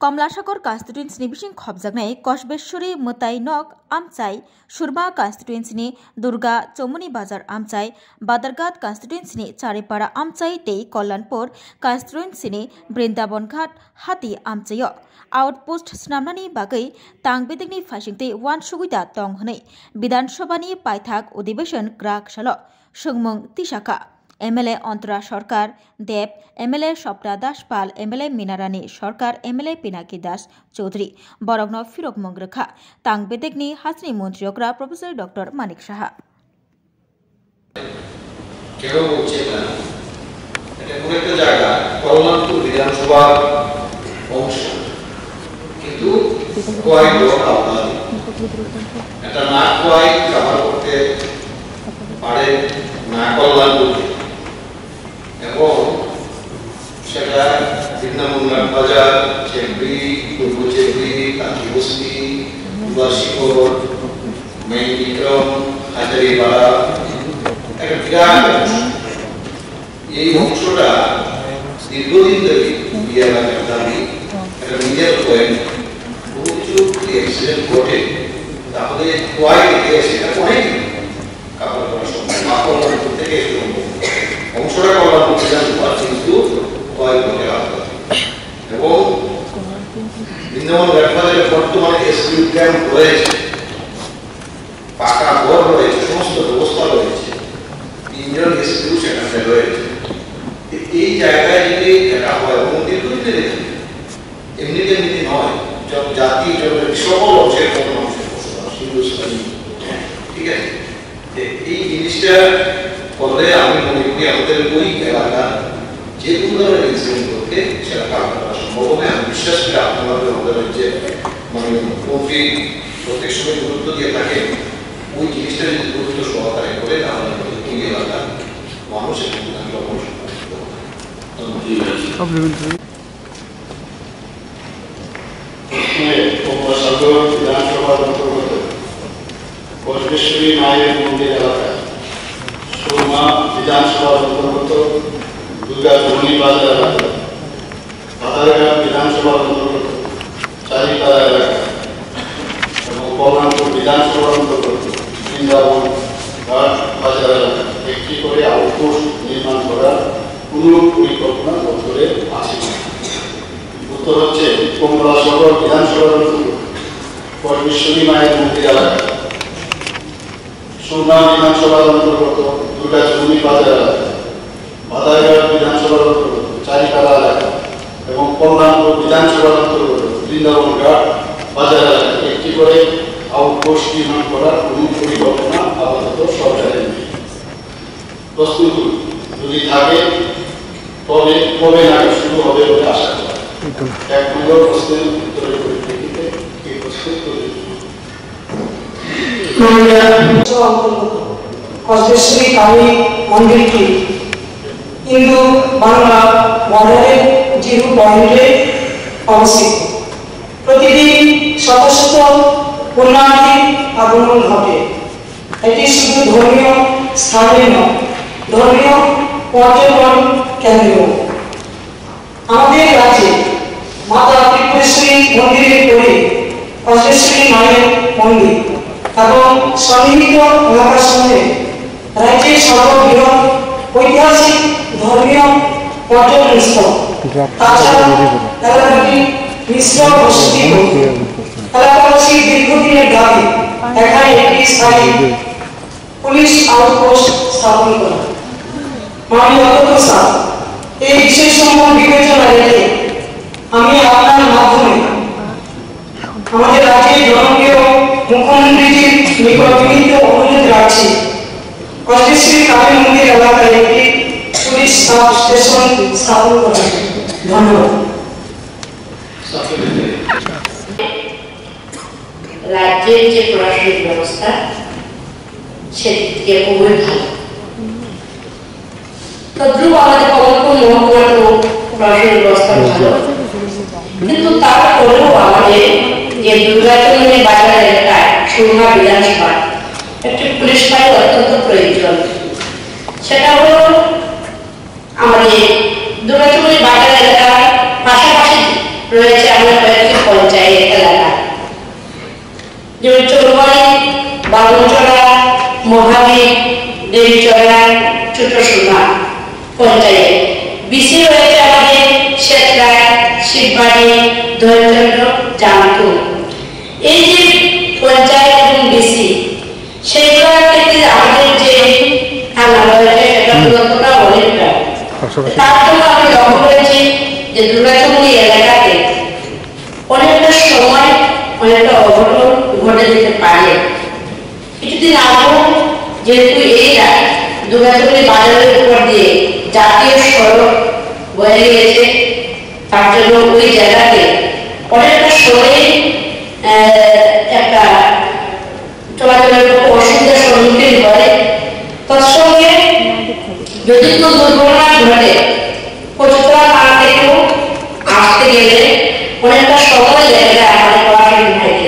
कमलासागर कन्स्टिट्युएन्सीनि बिसिं खबजागनाय कशबेश्वरी मोताई नक आमचाई सुरमा कन्स्टिट्युएन्सीनि दुर्गा चौमुनि बाजार आमचाई बादारघाट कन्स्टिट्युएन्सीनि चारिपाड़ा आमचाई तै कल्याणपुर कन्स्टिट्युएन्सीनि बृन्दावन घाट हाती आमचायो आउटपोस्ट स्नामनानि बागै तांगबेदिगनि फाइसिंतै वान सुबिदा दं हनै विधानसभानि पाइथाक अधिवेशन ग्राहकशाल सुंगमुं तिसाखा एमएलए अंतरा सरकार देव एमएलए स्वप्ना दास पाल एमएलए मीनारानी सरकार एमएलए पिनाकी दास चौधरी बरग्न फिरक मंग्रखा तांगबेदेगनि हासनी मन्त्रीग्रा प्रफेसर डॉक्टर मानिक साहा এবং সেটা বৃন্দাবন বাজার চেবড়ি পূর্ব চেবড়ি কাঁথি বস্তি শিকড় মেইন বিক্রম হাজারিপাড়া একটা বিরাট এই অংশটা দীর্ঘদিন ধরে এলাকার দাবি একটা নিজের পয়েন্ট বহু কিছু অ্যাক্সিডেন্ট ঘটে তাহলে কোয়াই সেটা অনেক কাপড় করার সময় কাপড় থেকে অংশটা করার মধ্যে কিন্তু এবং বৃন্দাবন ঘাটবাজারে বর্তমানে এসকিউ ক্যাম্প রয়েছে পাকা ঘর রয়েছে সমস্ত ব্যবস্থা রয়েছে তিনজন এসকিউ সেখানে রয়েছে এই জায়গায় যদি এটা হয় এবং দীর্ঘদিনে এমনিতে এমনি নয় জাতি সকল অংশের কোনো অংশের বসবাস হিন্দুস্তানি ঠিক আছে এই জিনিসটা করলে আমি মনে করি আমাদের ওই এলাকা যে কোনো ধরনের ইনসিডেন্ট করতে সেটা কাজ করা সম্ভব হবে আমি বিশ্বাস করি আপনাদের আমাদের যে মানে মুখ্যমন্ত্রী প্রত্যেক সময় গুরুত্ব দিয়ে থাকে ওই জিনিসটা যদি গুরুত্ব সহকারে করে তাহলে এই এলাকার মানুষ এবং বিধানসভার অন্তর্গত কশবেশ্বরী মায়ের মন্দির এলাকা সুরমা বিধানসভার অন্তর্গত দুর্গা চৌমুনি বাজার এলাকা বাদারঘাট বিধানসভার অন্তর্গত চারিপাড়া এলাকা এবং কল্যাণপুর বিধানসভার অন্তর্গত বৃন্দাবন ঘাট বাজার এলাকা একটি করে আউটপোস্ট নির্মাণ করার কোনো পরিকল্পনা দপ্তরে আছে উত্তর হচ্ছে কমলাসাগর বিধানসভার অন্তর্গত কশবেশ্বরী মায়ের মন্দির এলাকা সুরমা বিধানসভার অন্তর্গত দুর্গা চৌমুনি বাজার এলাকা বাদারঘাট বিধানসভার অন্তর্গত চারিপাড়া এলাকা এবং কল্যাণপুর বিধানসভার অন্তর্গত বৃন্দাবন ঘাট বাজার এলাকা একটি করে আউটপোস্ট নির্মাণ করার কোনো পরিকল্পনা আপাতত সরকারের নেই প্রস্তুত যদি থাকে তবে কবে নাগাদ শুরু হবে বলে আশা করা এক নম্বর প্রশ্নের উত্তরের পরিপ্রেক্ষিতে এই প্রশ্নের কশবেশ্বরী কালী মন্দিরটি হিন্দু বাংলা বর্ডারের জিরো পয়েন্টে অবস্থিত প্রতিদিন শত শত পুণ্যার্থী আগমন ঘটে এটি শুধু ধর্মীয় স্থানে নয় ধর্মীয় পর্যটন কেন্দ্র আমাদের রাজ্যে মাতা ত্রিপুরেশ্বরী মন্দিরের পরে কশবেশ্বরী মায়ের মন্দির এবং সন্নিহিত এলাকার সঙ্গে রাজ্যের সর্ববৃহৎ ঐতিহাসিক ধর্মীয় পর্যটন স্থল তাছাড়া এলাকাটি মিশ্র বসতি এলাকাবাসীর দীর্ঘদিনের দাবি এখানে একটি স্থায়ী পুলিশ আউটপোস্ট স্থাপন করা মাননীয় অধ্যক্ষ স্যার এই বিশেষ সম্মান বিবেচনা রেখে আমি আপনার মাধ্যমে আমাদের রাজ্যের জনপ্রিয় মুখ্যমন্ত্রীজির নিকট বিনীত অনুরোধ রাখছি কশবেশ্বরী কালী মন্দির এলাকায় একটি পুলিশ সাব স্টেশন স্থাপন করা ধন্যবাদ রাজ্যের যে প্রশাসনিক ব্যবস্থা সেদিকে খুবই ভালো তদ্রুপ আমাদের কমলপুর মহকুমার প্রশাসনিক ব্যবস্থা ভালো কিন্তু তারপরেও আমাদের যে দুর্গাচরণের বাজার এলাকায় সুরমা বিধানসভা একটি পুলিশ ফাঁড়ি অত্যন্ত প্রয়োজন সেটা হলো আমাদের দুর্গাচরণের বাজার এলাকার পাশাপাশি রয়েছে আমাদের পঞ্চায়েত এলাকা, যেমন চৌবাড়ি, বাবুচড়া, মহাবীর, দেবীচড়া, ছোট সুরমা পঞ্চায়েত। বিসি রয়েছে আমাদের শেতরায়, শিববাড়ি, ধৈর্যচন্দ্র, জামপুর। এই যে পঞ্চায়েত এবং বিসি, সেইগুলোর ক্ষেত্রে আমাদের যে থানা রয়েছে সেটা দূরত্বটা অনেকটা। তার জন্য আমি লক্ষ্য করেছি যে দুর্গাচুমুনি এলাকাতে অনেকটা সময় অনেকটা অঘটন ঘটে যেতে পারে। কিছুদিন আগে যেহেতু এই দুর্গাচুমুনি বাজারের উপর দিয়ে জাতীয় সড়ক বয়ে গিয়েছে, তার জন্য ওই জায়গাতে অনেকটা সময় একটা চলাচলের অসুবিধার সম্মুখীন হয়। তৎসঙ্গে যদি কোনো দুর্ঘটনা ঘটে, কচুতলা থানা থেকেও আসতে গেলে অনেকটা সময় লেগে যায় আমাদের পড়াশোনা থেকে।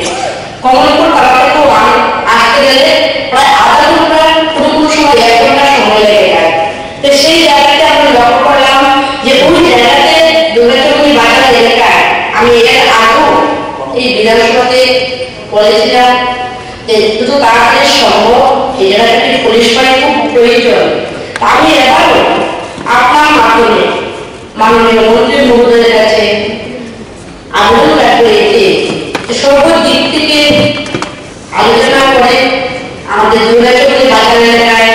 কমলপুর থানা থেকেও আসতে গেলে প্রায় আধা ঘন্টা, কোনো সময় 1 ঘন্টা সময় লেগে যায়। তো সেই জায়গাতে আমরা লক্ষ্য করলাম যে ওই জায়গাতে দুর্গাচুমুনি বাজার এলাকায় আমি এর আগেও এই বিধানসভাতে বলেছিলাম যে দ্রুত তাড়াতাড়ি সম্ভব এই জায়গাটি পরিষ্কার খুব প্রয়োজন। আমি এবারও আপনার মাধ্যমে মাননীয় মন্ত্রী মহোদয়ের কাছে আবেদন রাখতে সর্বদিক থেকে আলোচনা করে আমাদের দুর্গাচুমুনি বাজার এলাকায়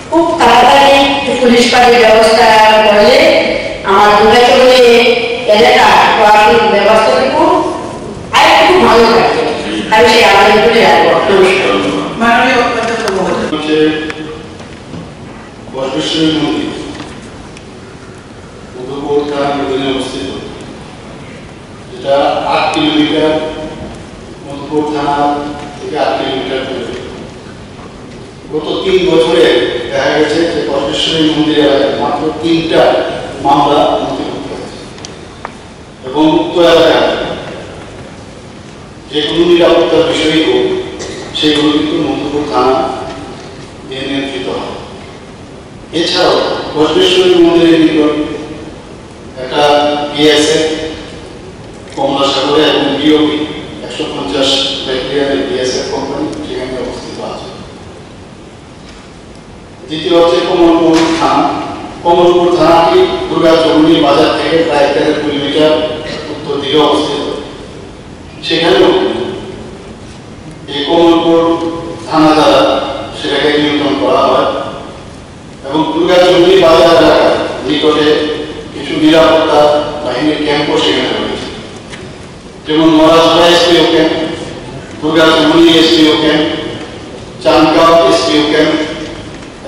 খুব তাড়াতাড়ি পরিষ্কারের ব্যবস্থা করলে আমার দুর্গাচুমুনি এলাকা ট্রাফিক ব্যবস্থাটুকু আর একটু ভালো থাকে। আমি সেই আবেদন করে রাখবো। মাননীয় বজ্রেশ্বরী মন্দির মধুপুর থানার অবস্থিত, যেটা 8 কিলোমিটার মধুপুর থানা থেকে 8 কিলোমিটার দূরে। গত 3 বছরে দেখা গেছে যে বজ্রেশ্বরী মন্দির এলাকায় মাত্র 3টা মামলা নথিভুক্ত হয়েছে এবং উক্ত এলাকায় যে কোনো নিরাপত্তার বিষয় হোক সেগুলো কিন্তু মধুপুর থানা নিয়ন্ত্রিত হয়। এছাড়াও বজ্রেশ্বরী মন্দিরের নিকট একটা বিএসএফ, কমলা সাগরে এবং বিওপি 150 ব্যাটালিয়নের বিএসএফ কোম্পানি সেখানে অবস্থিত আছে। দ্বিতীয় হচ্ছে কমলপুর থানা। কমলপুর থানাটি দুর্গাচুমুনি বাজার থেকে প্রায় 13 কিলোমিটার উত্তর দিকে অবস্থিত। সেখানেও এই কমলপুর থানা দ্বারা সেটাকে নিয়ন্ত্রণ করা হয় এবং দুর্গাচুমুনি বাজার এলাকার নিকটে কিছু নিরাপত্তা বাহিনীর ক্যাম্পও সেখানে রয়েছে, যেমন Morajpara SPO camp, Durgachumuni SPO camp, Changaon SPO camp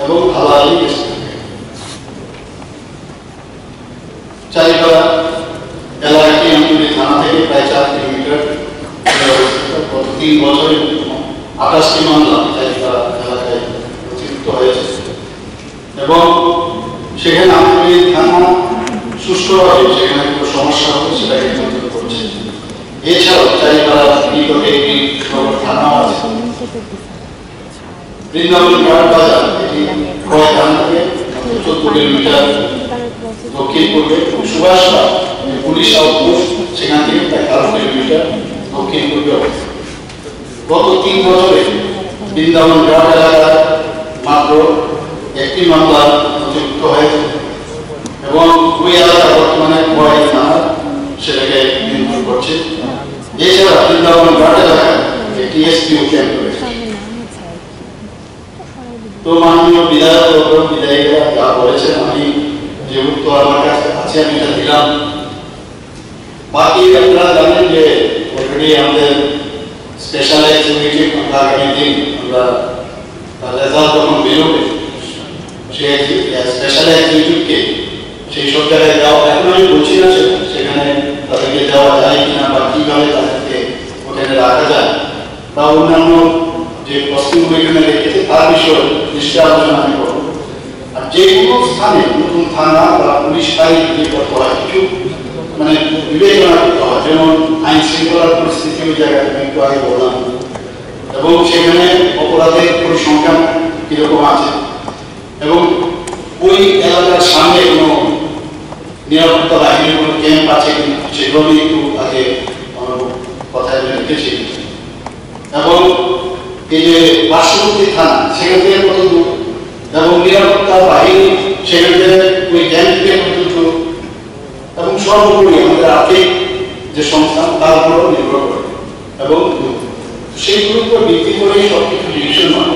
এবং হালালি এসপিও ক্যাম্প। চারিপাড়া এলাকাটি আমতলী থানা থেকে প্রায় 4 কিলোমিটার অবস্থিত। গত 3 বছরে 28টি মামলা চারিপাড়া এলাকায় নথিভুক্ত হয়েছে এবং সেখানে আমতলী থানা সুষ্ঠুভাবে সেখানে কোনো সমস্যা হবে সেটাকে নিয়ন্ত্রণ করছে। এছাড়াও চারিপাড়া নিকটে একটি থানাও আছে, বৃন্দাবন ঘাট বাজার, এটি খোয়াই থানা থেকে 14 কিলোমিটার দক্ষিণ পূর্বে। সুভাষপাড়া পুলিশ আউটপোস্ট সেখান থেকে প্রায় 13 কিলোমিটার দক্ষিণ পূর্বে অবস্থিত। গত 3 বছরে বৃন্দাবন ঘাট এলাকায় মাত্র 1টি মামলা নথিভুক্ত হয়েছে এবং ওই এলাকা বর্তমানে খোয়াই থানা সেটাকে নিয়ন্ত্রণ করছে। এছাড়া বৃন্দাবন ঘাট এলাকায় একটি এসপিও ক্যাম্প রয়েছে। তো মাননীয় বিধায়করা যা বলেছেন আমি যে উত্তর আমার কাছে আছে আমি এটা দিলাম। বাকি আপনারা জানেন যে অলরেডি আমাদের স্পেশাল এক্সিকিউটিভ আগামী দিন আমরা রেজাল্ট যখন বেরোবে সেই স্পেশাল এক্সিকিউটিভকে সেই সব জায়গায় যাওয়া, এখন আমি বলছি না সেখানে তাদেরকে যাওয়া যায় কিনা বা কিভাবে তাদেরকে ওখানে রাখা যায় বা অন্যান্য যে প্রশ্নগুলো এখানে রেখেছে তার বিষয়ে নিশ্চয় আলোচনা আমি করবো। আর যে কোনো স্থানে নতুন থানা বা পুলিশ ফাঁড়ি করতে হয় কিছু মানে বিবেচনা করতে হয়, যেমন আইন শৃঙ্খলার পরিস্থিতি ওই জায়গায় আমি একটু আগে বললাম এবং সেখানে অপরাধের পরিসংখ্যান কিরকম আছে এবং ওই এলাকার সামনে কোনো নিরাপত্তা বাহিনীর কোনো ক্যাম্প আছে কিনা সেগুলো একটু আগে দেখেছি। এবং এই যে পার্শ্ববর্তী থানা সেখান থেকে কত দূর, এবং নিরাপত্তা বাহিনী সেখান থেকে ওই ক্যাম্প থেকে কত দূর, এবং সর্বোপরি আমাদের আর্থিক যে সংস্থান তার উপরও নির্ভর করে। এবং সেইগুলোর উপর ভিত্তি করে সবকিছু ডিসিশন হয়।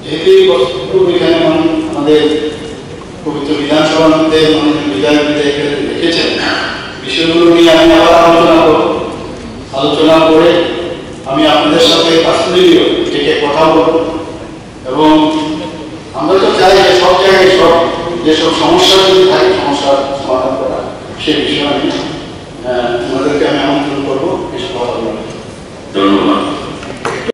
যেহেতু এই বস্তুগুলো এখানে আমাদের পবিত্র বিধানসভার মধ্যে মাননীয় বিধায়কদের এখানে দেখেছেন, বিষয়গুলো নিয়ে আমি আবার আলোচনা করে আমি আপনাদের সাথে পার্সোনালিও ডেকে কথা বলব। এবং আমরা তো চাই যে সব জায়গায় সব যেসব সমস্যা যদি থাকে সমস্যা